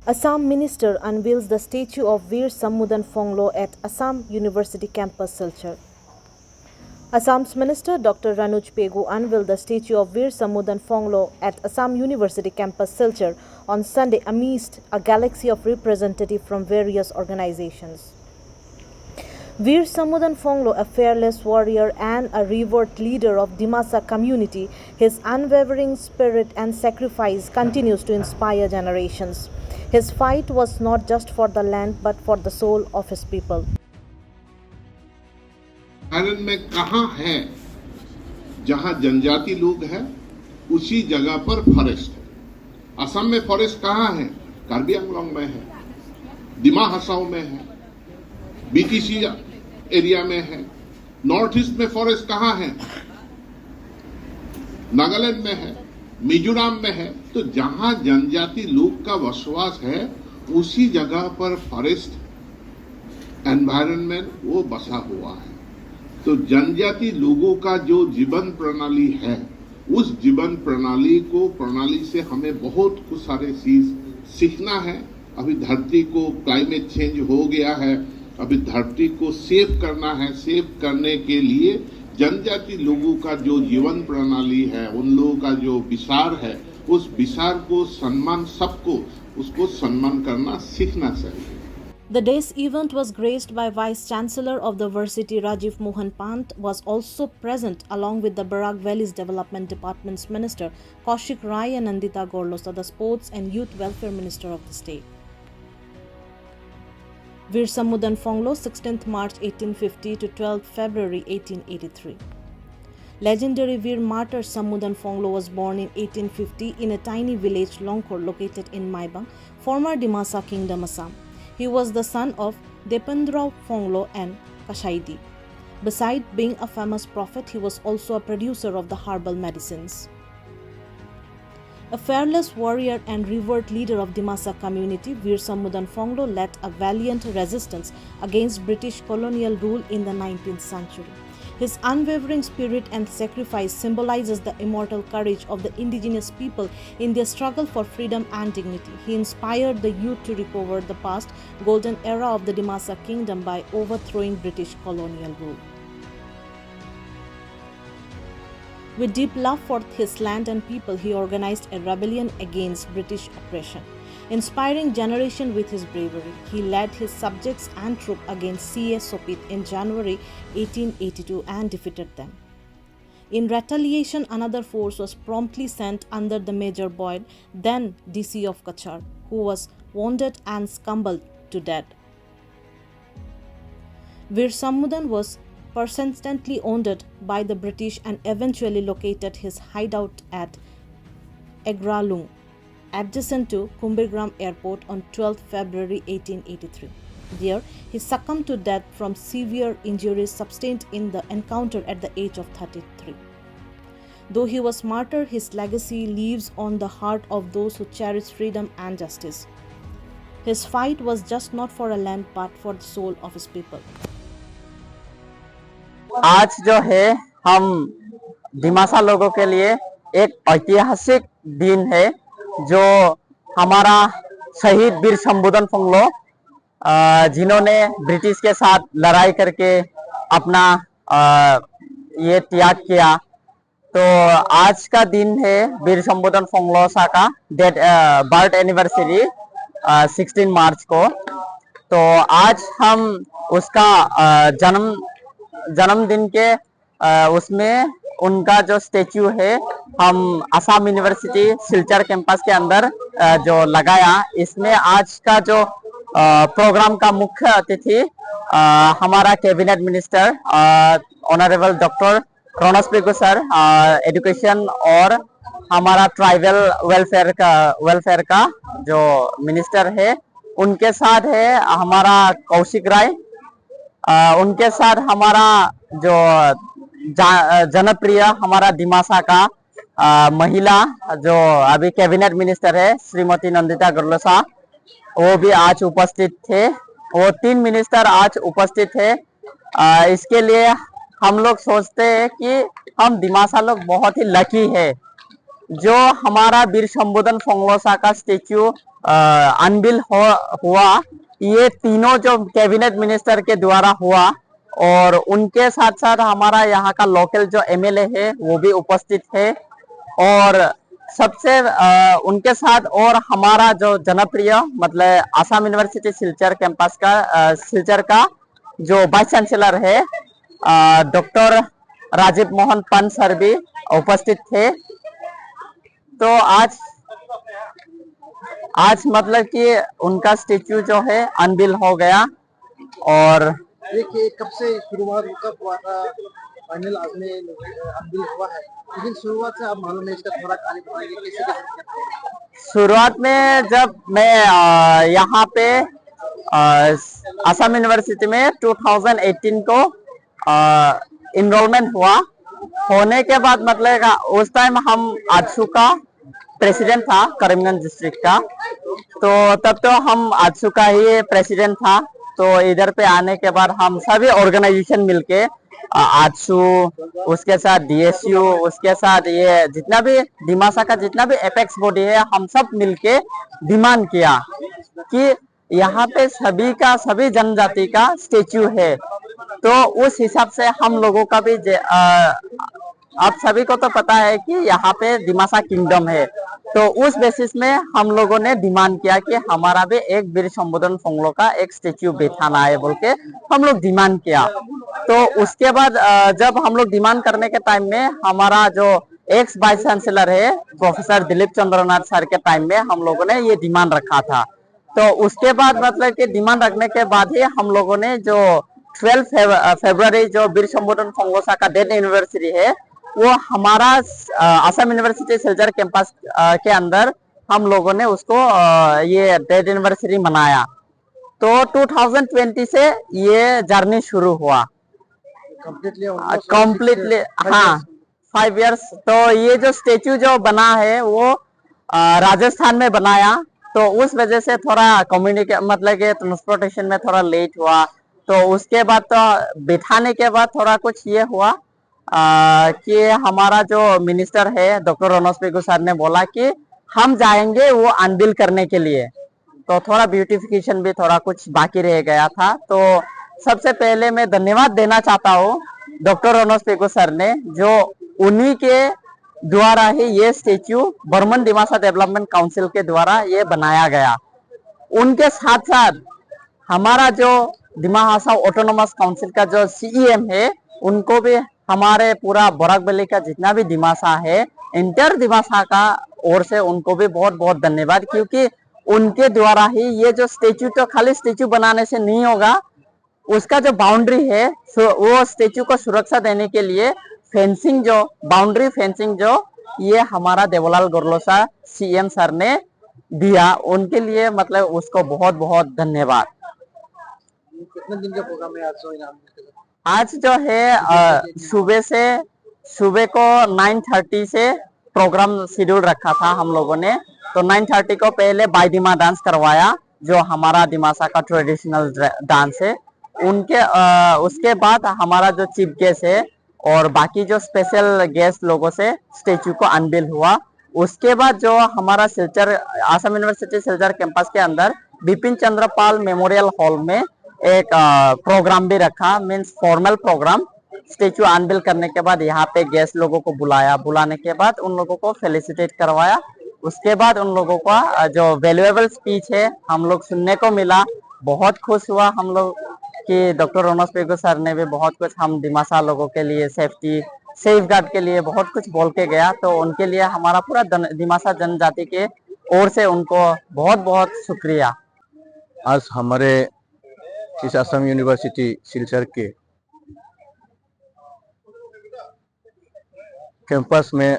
Assam Minister unveils the statue of Veer Sammudan Phonglo at Assam University campus, Silchar. Assam's Minister Dr. Ranuj Pegu unveiled the statue of Veer Sammudan Phonglo at Assam University campus, Silchar on Sunday amidst a galaxy of representatives from various organizations. Veer Sammudan Phonglo, a fearless warrior and a revered leader of Dimasa community, his unwavering spirit and sacrifice continues to inspire generations. His fight was not just for the land but for the soul of his people. Bharat में कहाँ है जहाँ जनजाति लोग हैं उसी जगह पर फॉरेस्ट है। असम में फॉरेस्ट कहाँ है? कार्बी आंगलोंग में है, दिमा हसाओ में है, बीटीसी एरिया में है। नॉर्थ ईस्ट में फॉरेस्ट कहाँ है? नागालैंड में है, मिजोरम में है। तो जहां जनजाति लोग का बसवास है उसी जगह पर फॉरेस्ट एनवायरनमेंट वो बसा हुआ है। तो जनजाति लोगों का जो जीवन प्रणाली है उस जीवन प्रणाली से हमें बहुत कुछ सारे चीज सीखना है। अभी धरती को क्लाइमेट चेंज हो गया है, अभी धरती को सेव करना है। सेव करने के लिए जनजाति लोगों का जो जीवन प्रणाली है, उन लोगों का जो विचार है, उस विचार को सम्मान, सबको उसको सम्मान करना सीखना चाहिए। The day's event was graced by Vice Chancellor of the Varsity Rajiv Mohan Pant was also present along with the Barak Valley's Development Department's Minister Kaushik Rai and Nandita Gorlosa, the Sports and Youth Welfare Minister of the state. Veer Sammudan Phonglo, 16th March 1850 to 12th February 1883. Legendary Veer martyr Sammudan Phonglo was born in 1850 in a tiny village Longkhor located in Maibang, former Dimasa Kingdom, Assam. He was the son of Dependrao Phonglo and Kashaidi. Besides being a famous prophet, he was also a producer of the herbal medicines. A fearless warrior and revered leader of Dimasa community, Veer Sammudan Phonglo led a valiant resistance against British colonial rule in the 19th century. His unwavering spirit and sacrifice symbolizes the immortal courage of the indigenous people in their struggle for freedom and dignity. He inspired the youth to recover the past golden era of the Dimasa kingdom by overthrowing British colonial rule. With deep love for his land and people, he organized a rebellion against British oppression. Inspiring generation with his bravery, he led his subjects and troops against C.A. Sopit in January 1882 and defeated them. In retaliation, another force was promptly sent under the Major Boyd, then DC of Cachar, who was wounded and scumbled to death. Veer Sammudan was persistently wounded by the British and eventually located his hideout at Egralung, adjacent to Kumbhirgram Airport on 12 February 1883. There, he succumbed to death from severe injuries sustained in the encounter at the age of 33. Though he was martyred, his legacy lives on the heart of those who cherish freedom and justice. His fight was just not for a land but for the soul of his people. आज जो है हम दिमासा लोगों के लिए एक ऐतिहासिक दिन है, जो हमारा शहीद वीर सम्मुदन फोंगलो जिन्होंने ब्रिटिश के साथ लड़ाई करके अपना ये त्याग किया। तो आज का दिन है वीर सम्मुदन फोंगलो सा का बर्थ एनिवर्सरी 16 मार्च को। तो आज हम उसका जन्मदिन के उसमें उनका जो स्टेच्यू है हम असम यूनिवर्सिटी सिलचर कैंपस के अंदर जो लगाया। इसमें आज का जो प्रोग्राम का मुख्य अतिथि हमारा cabinet minister honourable doctor Ranoj Pegu sir, education और हमारा ट्राइबल वेलफेयर का जो मिनिस्टर है, उनके साथ है हमारा कौशिक राय, उनके साथ हमारा जो जनप्रिय हमारा दिमासा का महिला जो अभी कैबिनेट मिनिस्टर है श्रीमती नंदिता गोरलोसा, वो भी आज उपस्थित थे। वो 3 मिनिस्टर आज उपस्थित है। इसके लिए हम लोग सोचते हैं कि हम दिमासा लोग बहुत ही लकी है जो हमारा वीर शंभुदन फोंगलोसा का स्टेच्यू अनबिल हुआ, ये तीनों जो कैबिनेट मिनिस्टर के द्वारा हुआ और उनके साथ साथ हमारा यहाँ का लोकल जो एमएलए है वो भी उपस्थित है। और सबसे उनके साथ और हमारा जो जनप्रिय मतलब आसाम यूनिवर्सिटी सिलचर कैंपस का सिलचर का जो वाइस चांसलर है डॉक्टर राजीव मोहन पंत सर भी उपस्थित थे। तो आज मतलब कि उनका स्टेच्यू जो है अनबिल हो गया। और देखिए कब से शुरुआत कब हुआ था, फाइनल आज में अनबिल हुआ है, लेकिन शुरुआत से आप मालूम है इसका थोड़ा कहानी बताइए कैसे कैसे करते हैं? शुरुआत में जब मैं यहाँ पे असम यूनिवर्सिटी में 2018 को इनरोलमेंट हुआ, होने के बाद मतलब उस टाइम हम आजसू का प्रेसिडेंट था करीमगंज डिस्ट्रिक्ट का, तो तब तो हम आजसू का ही प्रेसिडेंट था। तो इधर पे आने के बाद हम सभी ऑर्गेनाइजेशन मिलके आजसू, उसके साथ डीएसयू, उसके साथ ये जितना भी दिमासा का जितना भी एपेक्स बॉडी है, हम सब मिलके डिमांड किया कि यहाँ पे सभी का सभी जनजाति का स्टेच्यू है। तो उस हिसाब से हम लोगों का भी आप सभी को तो पता है कि यहाँ पे दिमासा किंगडम है, तो उस बेसिस में हम लोगों ने डिमांड किया कि हमारा भी एक वीर शंभुदन फोंगलो का एक स्टेच्यू बैठाना है बोल के हम लोग डिमांड किया। तो उसके बाद जब हम लोग डिमांड करने के टाइम में हमारा जो एक्स वाइस चांसलर है प्रोफेसर दिलीप चंद्रनाथ सर के टाइम में हम लोगों ने ये डिमांड रखा था। तो उसके बाद मतलब कि डिमांड रखने के बाद ही हम लोगों ने जो 12 फरवरी जो वीर शंभुदन फोंगलोसा का डेथ एनिवर्सरी है, वो हमारा असम यूनिवर्सिटी सिलचर कैंपस के अंदर हम लोगों ने उसको ये डेथ एनिवर्सरी मनाया। तो 2020 से ये जर्नी शुरू हुआ कंप्लीटली। हाँ, 5 इयर्स। तो ये जो स्टेच्यू जो बना है वो राजस्थान में बनाया, तो उस वजह से थोड़ा मतलब कि ट्रांसपोर्टेशन में थोड़ा लेट हुआ। तो उसके बाद तो बिठाने के बाद थोड़ा कुछ ये हुआ कि हमारा जो मिनिस्टर है डॉक्टर रोनोस पेगू सर ने बोला कि हम जाएंगे वो अनबिल करने के लिए, तो थोड़ा ब्यूटिफिकेशन भी थोड़ा कुछ बाकी रह गया था। तो सबसे पहले मैं धन्यवाद देना चाहता हूँ डॉक्टर रोनोस पेगू सर ने, जो उन्हीं के द्वारा ही ये statue Burman Dimasa development council के द्वारा ये बनाया गया। उनके साथ साथ हमारा जो दिमा हासाओ ऑटोनोमस काउंसिल का जो सीईएम है, उनको भी हमारे पूरा बोराक वैली का जितना भी दिमासा है, इंटर दिमासा का ओर से उनको भी बहुत बहुत धन्यवाद, क्योंकि उनके द्वारा ही ये जो स्टेच्यू तो खाली स्टेच्यू बनाने से नहीं होगा, उसका जो बाउंड्री है वो स्टेच्यू को सुरक्षा देने के लिए फेंसिंग जो बाउंड्री फेंसिंग जो ये हमारा देवलाल गोरलोसा सीएम सर ने दिया, उनके लिए मतलब उसको बहुत बहुत धन्यवाद। कितने दिन का प्रोग्राम है आज? आज जो है सुबह को 9:30 से प्रोग्राम शेड्यूल रखा था हम लोगों ने। तो 9:30 को पहले बाईदिमा डांस करवाया, जो हमारा दिमासा का ट्रेडिशनल डांस है। उसके बाद हमारा जो चीफ गेस्ट है और बाकी जो स्पेशल गेस्ट लोगों से स्टेच्यू को अनबिल हुआ। उसके बाद जो हमारा सिलचर असम यूनिवर्सिटी सिलचर कैंपस के अंदर बिपिन चंद्र पाल मेमोरियल हॉल में एक प्रोग्राम भी रखा, means formal programme. Statue unveil करने के बाद यहाँ पे गेस्ट लोगों को बुलाने के बाद उन लोगों को फेलिसिटेट करवाया। उसके बाद उन लोगों का जो वैल्यूएबल स्पीच है हम लोग सुनने को मिला। बहुत खुश हुआ हम लोग कि डॉक्टर रोनोस पेगू सर ने भी बहुत कुछ हम दिमासा लोगों के लिए सेफ गार्ड के लिए बहुत कुछ बोल के गया। तो उनके लिए हमारा पूरा दिमासा जनजाति के ओर से उनको बहुत बहुत शुक्रिया। आज हमारे इस असम यूनिवर्सिटी सिलचर के कैंपस में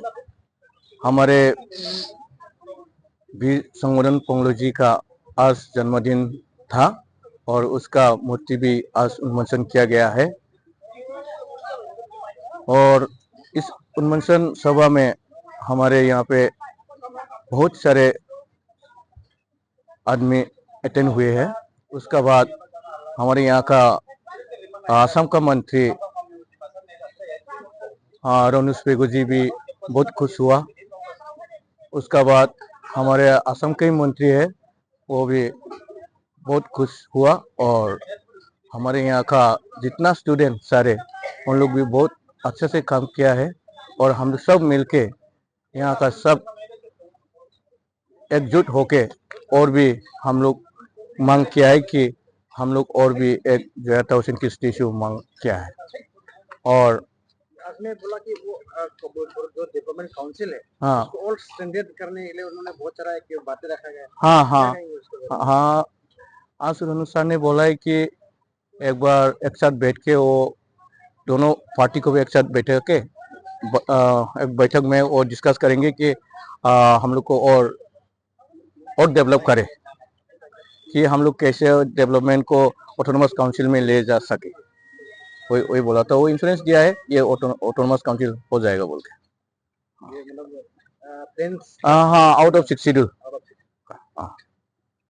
हमारे वीर शंभुदन फोंगलो जी का आज जन्मदिन था और उसका मूर्ति भी आज उन्मोचन किया गया है। और इस उन्मोचन सभा में हमारे यहाँ पे बहुत सारे आदमी अटेंड हुए हैं। उसका बाद हमारे यहाँ का असम का मंत्री रोनोस पेगू जी भी बहुत खुश हुआ उसका बाद हमारे असम के मंत्री है, वो भी बहुत खुश हुआ। और हमारे यहाँ का जितना स्टूडेंट सारे उन लोग भी बहुत अच्छे से काम किया है। और हम लोग सब मिलके यहाँ का सब एकजुट होके और भी हम लोग मांग किया है कि हम लोग और भी एक जो तौसीन की स्टैचू मांग किया है। और आपने बोला कि वो जो डेवलपमेंट काउंसिल है हाँ उसको और स्ट्रेंथन करने के लिए उन्होंने बहुत सारा एक बातें रखा गया है। हाँ क्या हाँ कहेंगे उसके बारे में? हाँ, आसुर अनुसार ने बोला है कि एक बार एक साथ बैठ के वो दोनों पार्टी को भी एक साथ बैठ के एक बैठक में वो डिस्कस करेंगे कि हम लोग को और डेवलप करें, कि हम लोग कैसे डेवलपमेंट को ऑटोनोमस काउंसिल में ले जा सके। वही बोला था, वो इंश्योरेंस दिया है ये ऑटोनोमस काउंसिल हो जाएगा बोल के। ये मतलब प्लेन्स हाँ, आउट ऑफ 6 शेड्यूल